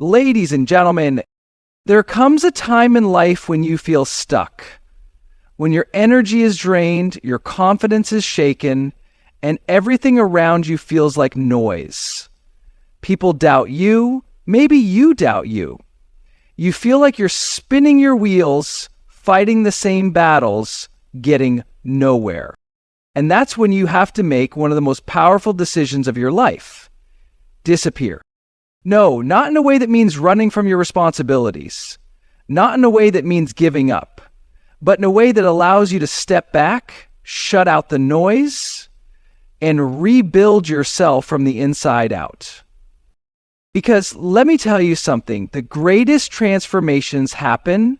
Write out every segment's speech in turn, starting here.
Ladies and gentlemen, there comes a time in life when you feel stuck, when your energy is drained, your confidence is shaken, and everything around you feels like noise. People doubt you, maybe you doubt you. You feel like you're spinning your wheels, fighting the same battles, getting nowhere. And that's when you have to make one of the most powerful decisions of your life. Disappear. No, not in a way that means running from your responsibilities. Not in a way that means giving up. But in a way that allows you to step back, shut out the noise, and rebuild yourself from the inside out. Because let me tell you something, the greatest transformations happen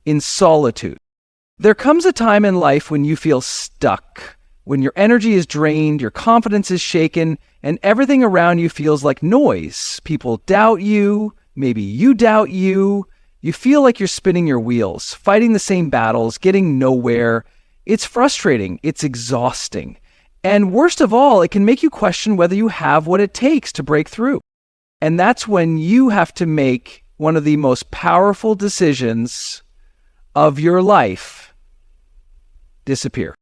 in solitude. There comes a time in life when you feel stuck, when your energy is drained, your confidence is shaken, and everything around you feels like noise. People doubt you, maybe you doubt you. You feel like you're spinning your wheels, fighting the same battles, getting nowhere. It's frustrating, it's exhausting. And worst of all, it can make you question whether you have what it takes to break through. And that's when you have to make one of the most powerful decisions of your life: disappear.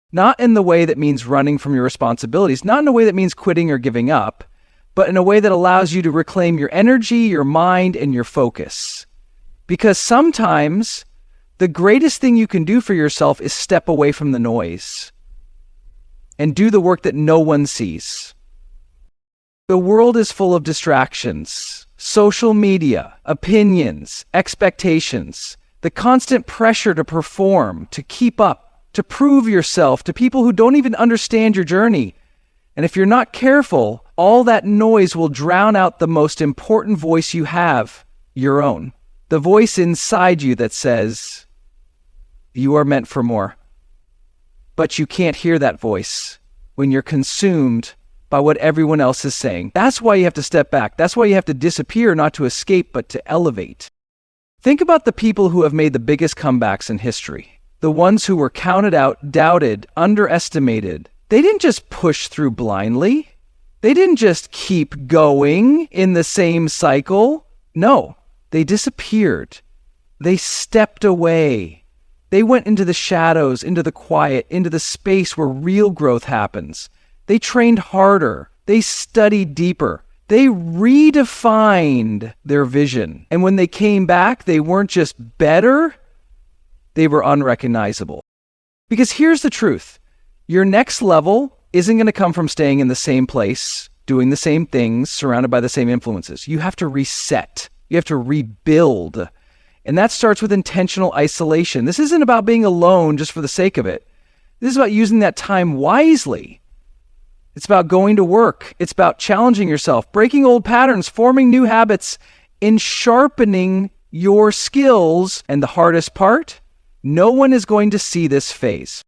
Not in the way that means running from your responsibilities, not in a way that means quitting or giving up, but in a way that allows you to reclaim your energy, your mind, and your focus. Because sometimes the greatest thing you can do for yourself is step away from the noise and do the work that no one sees. The world is full of distractions, social media, opinions, expectations, the constant pressure to perform, to keep up, to prove yourself to people who don't even understand your journey. And if you're not careful, all that noise will drown out the most important voice you have, your own. The voice inside you that says, you are meant for more. But you can't hear that voice when you're consumed by what everyone else is saying. That's why you have to step back. That's why you have to disappear, not to escape, but to elevate. Think about the people who have made the biggest comebacks in history. The ones who were counted out, doubted, underestimated. They didn't just push through blindly. They didn't just keep going in the same cycle. No, they disappeared. They stepped away. They went into the shadows, into the quiet, into the space where real growth happens. They trained harder. They studied deeper. They redefined their vision. And when they came back, they weren't just better, they were unrecognizable. Because here's the truth. Your next level isn't going to come from staying in the same place, doing the same things, surrounded by the same influences. You have to reset. You have to rebuild. And that starts with intentional isolation. This isn't about being alone just for the sake of it. This is about using that time wisely. It's about going to work. It's about challenging yourself, breaking old patterns, forming new habits, and sharpening your skills. And the hardest part? No one is going to see this phase.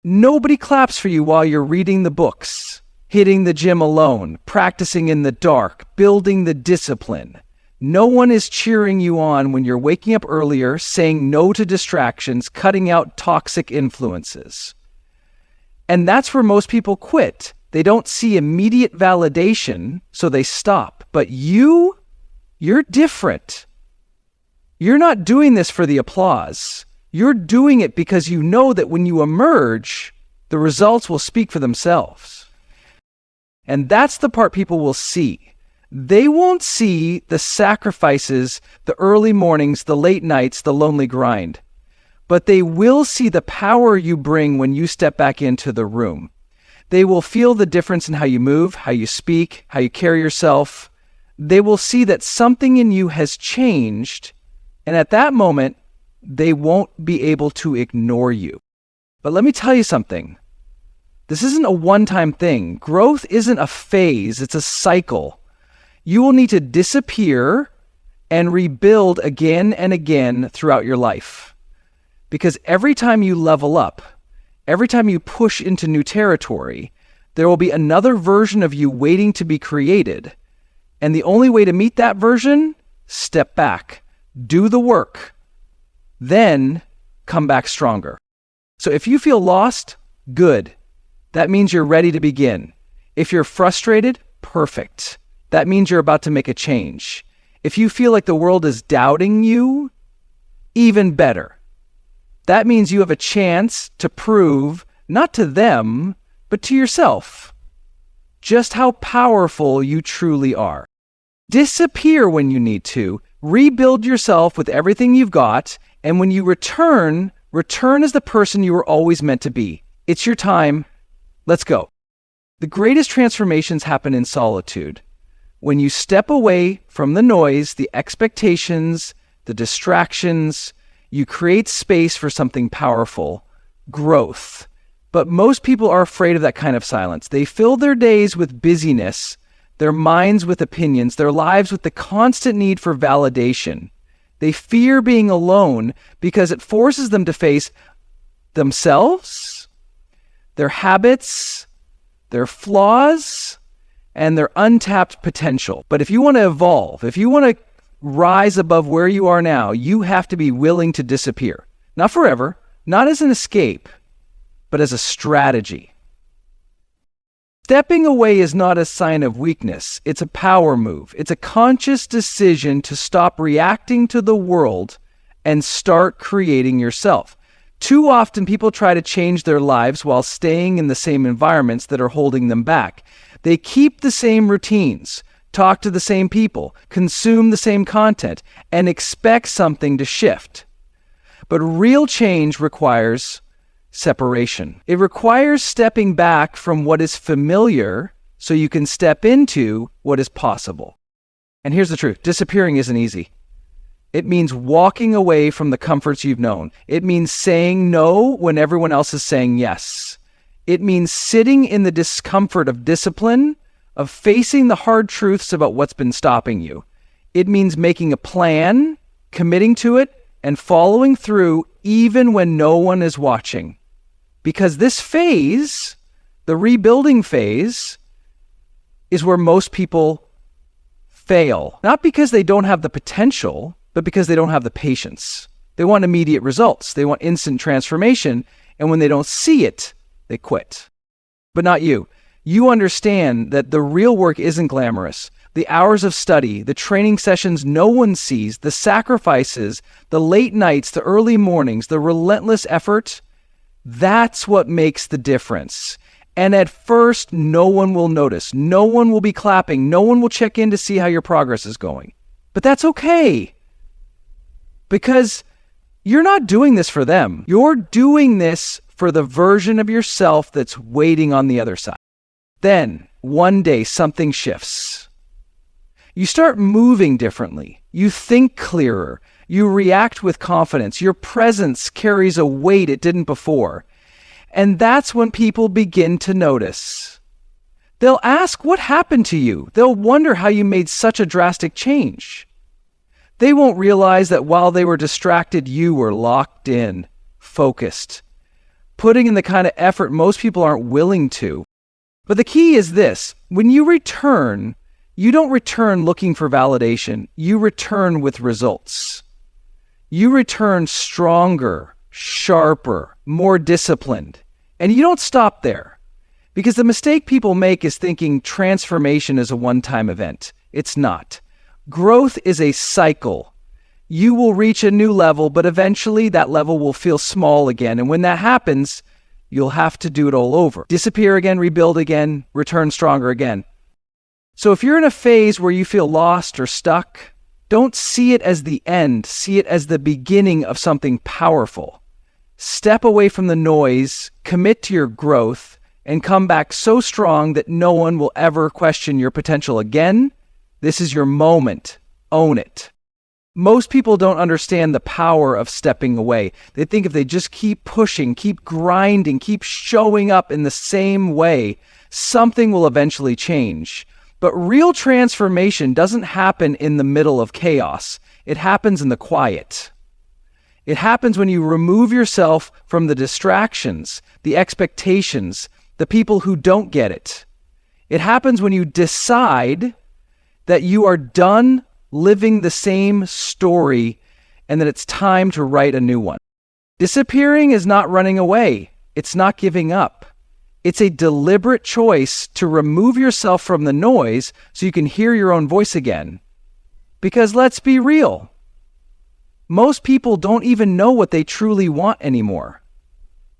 Nobody claps for you while you're reading the books, hitting the gym alone, practicing in the dark, building the discipline. No one is cheering you on when you're waking up earlier, saying no to distractions, cutting out toxic influences. And that's where most people quit. They don't see immediate validation, so they stop. But you're different. You're not doing this for the applause. You're doing it because you know that when you emerge, the results will speak for themselves. And that's the part people will see. They won't see the sacrifices, the early mornings, the late nights, the lonely grind. But they will see the power you bring when you step back into the room. They will feel the difference in how you move, how you speak, how you carry yourself. They will see that something in you has changed, and at that moment, they won't be able to ignore you. But let me tell you something. This isn't a one-time thing. Growth isn't a phase, it's a cycle. You will need to disappear and rebuild again and again throughout your life. Because every time you level up, every time you push into new territory, there will be another version of you waiting to be created. And the only way to meet that version, step back, do the work, then come back stronger. So if you feel lost, good. That means you're ready to begin. If you're frustrated, perfect. That means you're about to make a change. If you feel like the world is doubting you, even better. That means you have a chance to prove, not to them, but to yourself, just how powerful you truly are. Disappear when you need to, rebuild yourself with everything you've got, and when you return as the person you were always meant to be. It's your time. Let's go. The greatest transformations happen in solitude. When you step away from the noise, the expectations, the distractions, you create space for something powerful, growth. But most people are afraid of that kind of silence. They fill their days with busyness, their minds with opinions, their lives with the constant need for validation. They fear being alone because it forces them to face themselves, their habits, their flaws, and their untapped potential. But if you want to evolve, if you want to rise above where you are now, you have to be willing to disappear. Not forever, not as an escape, but as a strategy. Stepping away is not a sign of weakness. It's a power move. It's a conscious decision to stop reacting to the world and start creating yourself. Too often people try to change their lives while staying in the same environments that are holding them back. They keep the same routines, talk to the same people, consume the same content, and expect something to shift. But real change requires separation. It requires stepping back from what is familiar so you can step into what is possible. And here's the truth. Disappearing isn't easy. It means walking away from the comforts you've known. It means saying no when everyone else is saying yes. It means sitting in the discomfort of discipline, of facing the hard truths about what's been stopping you. It means making a plan, committing to it, and following through even when no one is watching. Because this phase, the rebuilding phase, is where most people fail. Not because they don't have the potential, but because they don't have the patience. They want immediate results. They want instant transformation. And when they don't see it, they quit. But not you. You understand that the real work isn't glamorous. The hours of study, the training sessions no one sees, the sacrifices, the late nights, the early mornings, the relentless effort, that's what makes the difference. And at first, no one will notice. No one will be clapping. No one will check in to see how your progress is going. But that's okay. Because you're not doing this for them. You're doing this for the version of yourself that's waiting on the other side. Then, one day, something shifts. You start moving differently. You think clearer. You react with confidence. Your presence carries a weight it didn't before. And that's when people begin to notice. They'll ask, what happened to you? They'll wonder how you made such a drastic change. They won't realize that while they were distracted, you were locked in, focused, putting in the kind of effort most people aren't willing to. But the key is this: when you return, you don't return looking for validation. You return with results. You return stronger, sharper, more disciplined. And you don't stop there. Because the mistake people make is thinking transformation is a one-time event. It's not. Growth is a cycle. You will reach a new level, but eventually that level will feel small again. And when that happens, you'll have to do it all over. Disappear again, rebuild again, return stronger again. So if you're in a phase where you feel lost or stuck, don't see it as the end. See it as the beginning of something powerful. Step away from the noise, commit to your growth, and come back so strong that no one will ever question your potential again. This is your moment. Own it. Most people don't understand the power of stepping away. They think if they just keep pushing, keep grinding, keep showing up in the same way, something will eventually change. But real transformation doesn't happen in the middle of chaos. It happens in the quiet. It happens when you remove yourself from the distractions, the expectations, the people who don't get it. It happens when you decide that you are done living the same story and that it's time to write a new one. Disappearing is not running away. It's not giving up. It's a deliberate choice to remove yourself from the noise so you can hear your own voice again. Because let's be real, most people don't even know what they truly want anymore.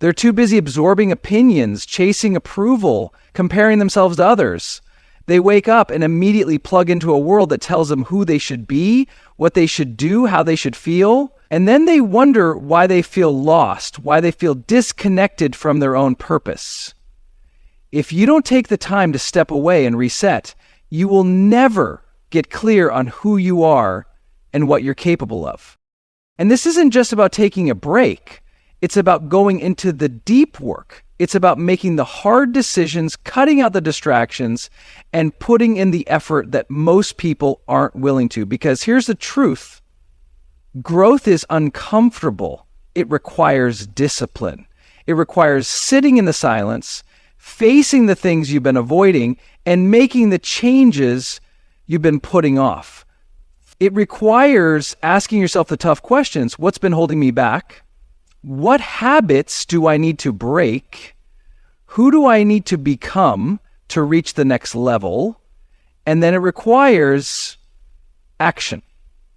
They're too busy absorbing opinions, chasing approval, comparing themselves to others. They wake up and immediately plug into a world that tells them who they should be, what they should do, how they should feel, and then they wonder why they feel lost, why they feel disconnected from their own purpose. If you don't take the time to step away and reset, you will never get clear on who you are and what you're capable of. And this isn't just about taking a break. It's about going into the deep work. It's about making the hard decisions, cutting out the distractions, and putting in the effort that most people aren't willing to. Because here's the truth. Growth is uncomfortable. It requires discipline. It requires sitting in the silence, facing the things you've been avoiding, and making the changes you've been putting off. It requires asking yourself the tough questions. What's been holding me back? What habits do I need to break? Who do I need to become to reach the next level? And then it requires action.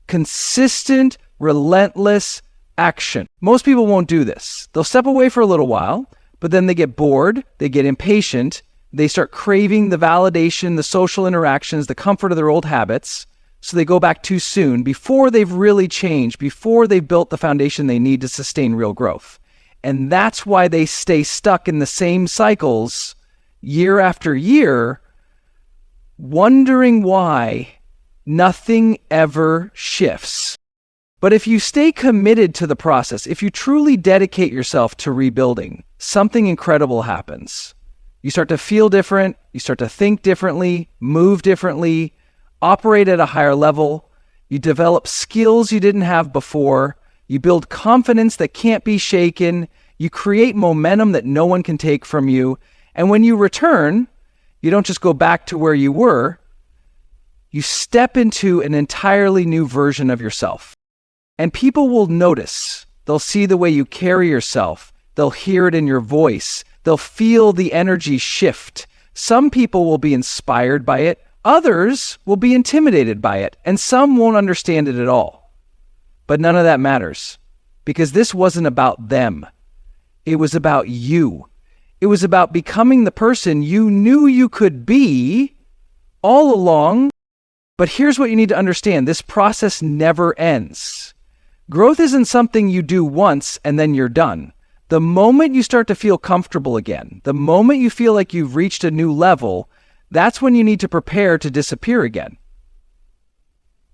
Consistent, relentless action. Most people won't do this. They'll step away for a little while, but then they get bored, they get impatient, they start craving the validation, the social interactions, the comfort of their old habits. So they go back too soon before they've really changed, before they've built the foundation they need to sustain real growth. And that's why they stay stuck in the same cycles year after year, wondering why nothing ever shifts. But if you stay committed to the process, if you truly dedicate yourself to rebuilding, something incredible happens. You start to feel different, you start to think differently, move differently, operate at a higher level, you develop skills you didn't have before, you build confidence that can't be shaken, you create momentum that no one can take from you, and when you return, you don't just go back to where you were, you step into an entirely new version of yourself. And people will notice, they'll see the way you carry yourself, they'll hear it in your voice, they'll feel the energy shift. Some people will be inspired by it, others will be intimidated by it, and some won't understand it at all. But none of that matters, because this wasn't about them. It was about you. It was about becoming the person you knew you could be all along. But here's what you need to understand. This process never ends. Growth isn't something you do once and then you're done. The moment you start to feel comfortable again, the moment you feel like you've reached a new level, that's when you need to prepare to disappear again.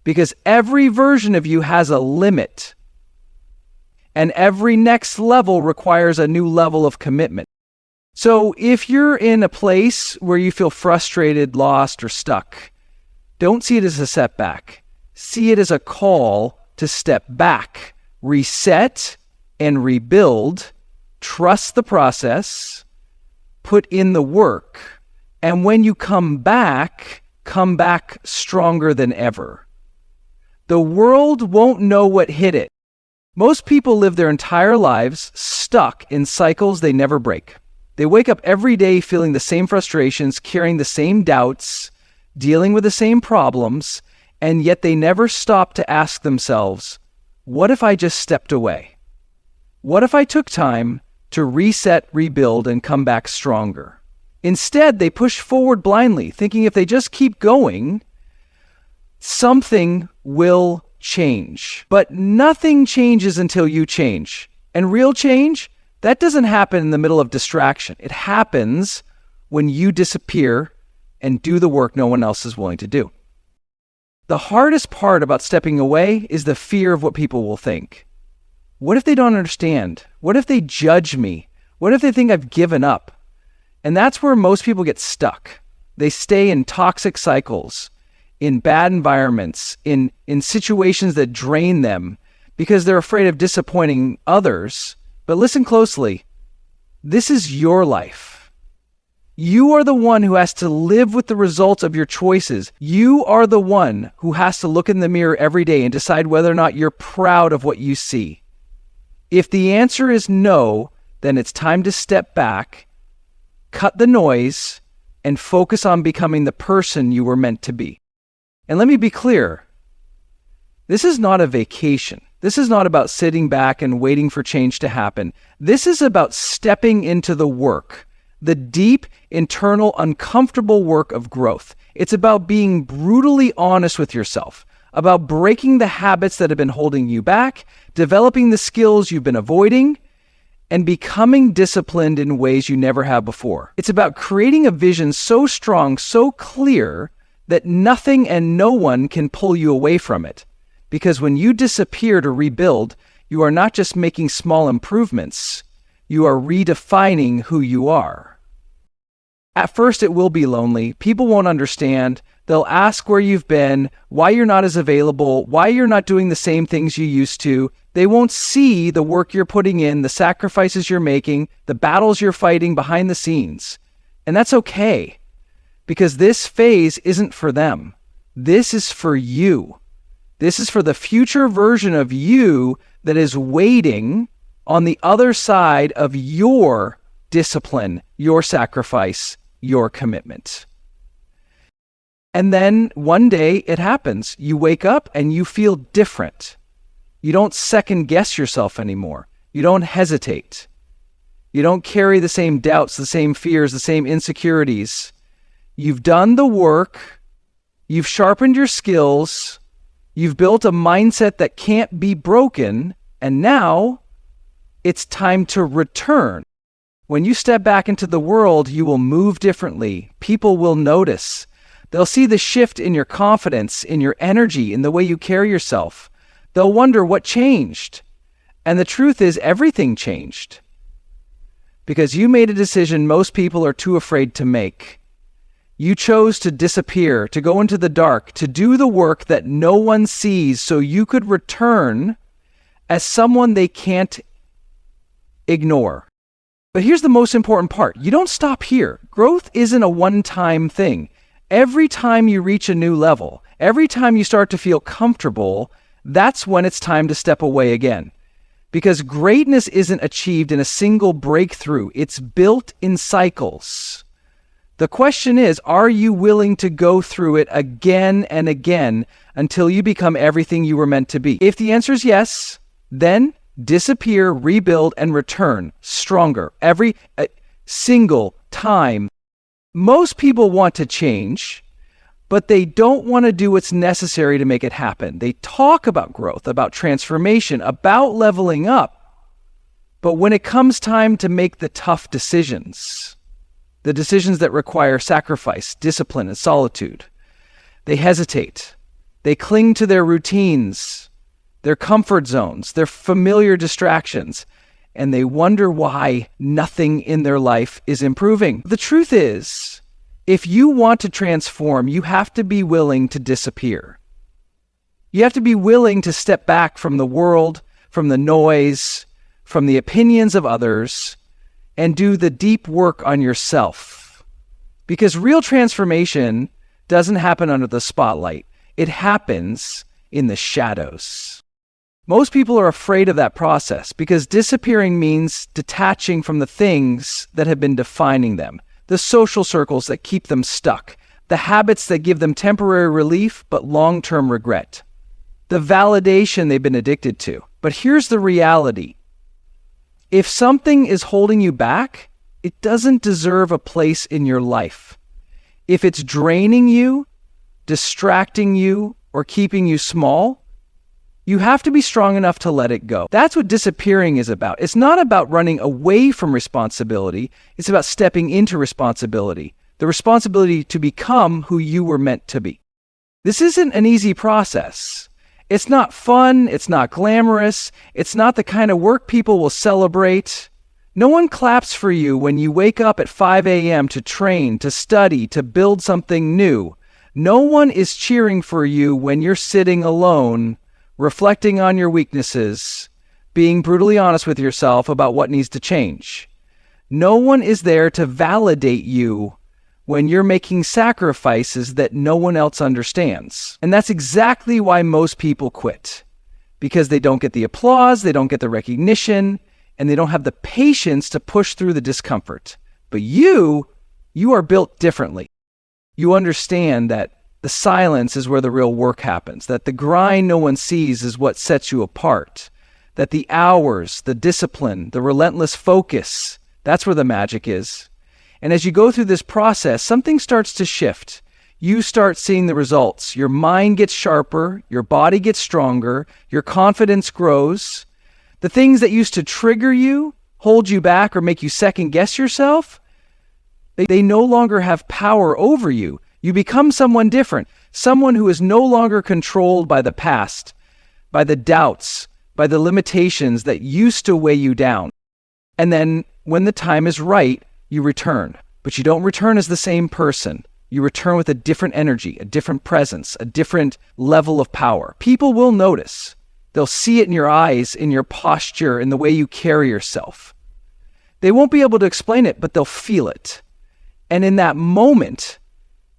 Because every version of you has a limit. And every next level requires a new level of commitment. So if you're in a place where you feel frustrated, lost, or stuck, don't see it as a setback. See it as a call to step back, reset, and rebuild. Trust the process, put in the work, and when you come back stronger than ever. The world won't know what hit it. Most people live their entire lives stuck in cycles they never break. They wake up every day feeling the same frustrations, carrying the same doubts, dealing with the same problems, and yet they never stop to ask themselves, what if I just stepped away? What if I took time to reset, rebuild, and come back stronger? Instead, they push forward blindly, thinking if they just keep going, something will change. But nothing changes until you change. And real change, that doesn't happen in the middle of distraction. It happens when you disappear and do the work no one else is willing to do. The hardest part about stepping away is the fear of what people will think. What if they don't understand? What if they judge me? What if they think I've given up? And that's where most people get stuck. They stay in toxic cycles, in bad environments, in situations that drain them because they're afraid of disappointing others. But listen closely. This is your life. You are the one who has to live with the results of your choices. You are the one who has to look in the mirror every day and decide whether or not you're proud of what you see. If the answer is no, then it's time to step back, cut the noise, and focus on becoming the person you were meant to be. And let me be clear, This is not a vacation. This is not about sitting back and waiting for change to happen. This is about stepping into the work, the deep, internal, uncomfortable work of growth. It's about being brutally honest with yourself, about breaking the habits that have been holding you back, developing the skills you've been avoiding, and becoming disciplined in ways you never have before. It's about creating a vision so strong, so clear, that nothing and no one can pull you away from it. Because when you disappear to rebuild, you are not just making small improvements, you are redefining who you are. At first, it will be lonely. People won't understand. They'll ask where you've been, why you're not as available, why you're not doing the same things you used to. They won't see the work you're putting in, the sacrifices you're making, the battles you're fighting behind the scenes. And that's okay, because this phase isn't for them. This is for you. This is for the future version of you that is waiting on the other side of your discipline, your sacrifice, your commitment. And then one day it happens. You wake up and you feel different. You don't second guess yourself anymore. You don't hesitate. You don't carry the same doubts, the same fears, the same insecurities. You've done the work. You've sharpened your skills. You've built a mindset that can't be broken. And now it's time to return. When you step back into the world, you will move differently. People will notice. They'll see the shift in your confidence, in your energy, in the way you carry yourself. They'll wonder what changed. And the truth is, everything changed. Because you made a decision most people are too afraid to make. You chose to disappear, to go into the dark, to do the work that no one sees so you could return as someone they can't ignore. But here's the most important part. You don't stop here. Growth isn't a one-time thing. Every time you reach a new level, every time you start to feel comfortable, that's when it's time to step away again. Because greatness isn't achieved in a single breakthrough. It's built in cycles. The question is, are you willing to go through it again and again until you become everything you were meant to be? If the answer is yes, then disappear, rebuild, and return stronger every single time. Most people want to change, but they don't want to do what's necessary to make it happen. They talk about growth, about transformation, about leveling up. But when it comes time to make the tough decisions, the decisions that require sacrifice, discipline, and solitude, they hesitate. They cling to their routines, their comfort zones, their familiar distractions, and they wonder why nothing in their life is improving. The truth is, if you want to transform, you have to be willing to disappear. You have to be willing to step back from the world, from the noise, from the opinions of others, and do the deep work on yourself. Because real transformation doesn't happen under the spotlight. It happens in the shadows. Most people are afraid of that process because disappearing means detaching from the things that have been defining them, the social circles that keep them stuck, the habits that give them temporary relief but long-term regret, the validation they've been addicted to. But here's the reality. If something is holding you back, it doesn't deserve a place in your life. If it's draining you, distracting you, or keeping you small, you have to be strong enough to let it go. That's what disappearing is about. It's not about running away from responsibility. It's about stepping into responsibility, the responsibility to become who you were meant to be. This isn't an easy process. It's not fun. It's not glamorous. It's not the kind of work people will celebrate. No one claps for you when you wake up at 5 a.m. to train, to study, to build something new. No one is cheering for you when you're sitting alone, reflecting on your weaknesses, being brutally honest with yourself about what needs to change. No one is there to validate you when you're making sacrifices that no one else understands. And that's exactly why most people quit. Because they don't get the applause, they don't get the recognition, and they don't have the patience to push through the discomfort. But you are built differently. You understand that the silence is where the real work happens, that the grind no one sees is what sets you apart, that the hours, the discipline, the relentless focus, that's where the magic is. And as you go through this process, something starts to shift. You start seeing the results. Your mind gets sharper, your body gets stronger, your confidence grows. The things that used to trigger you, hold you back, or make you second guess yourself, they no longer have power over you. You become someone different, someone who is no longer controlled by the past, by the doubts, by the limitations that used to weigh you down. And then when the time is right, you return. But you don't return as the same person. You return with a different energy, a different presence, a different level of power. People will notice. They'll see it in your eyes, in your posture, in the way you carry yourself. They won't be able to explain it, but they'll feel it. And in that moment,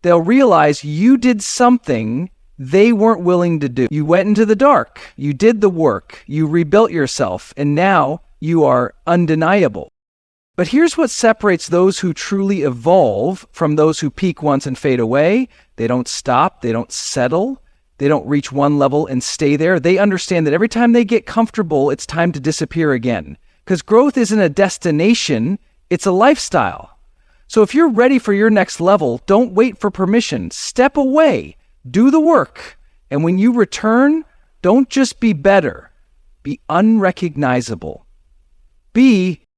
they'll realize you did something they weren't willing to do. You went into the dark. You did the work. You rebuilt yourself. And now you are undeniable. But here's what separates those who truly evolve from those who peak once and fade away. They don't stop. They don't settle. They don't reach one level and stay there. They understand that every time they get comfortable, it's time to disappear again. Because growth isn't a destination, it's a lifestyle. So if you're ready for your next level, don't wait for permission. Step away. Do the work. And when you return, don't just be better. Be unrecognizable. Be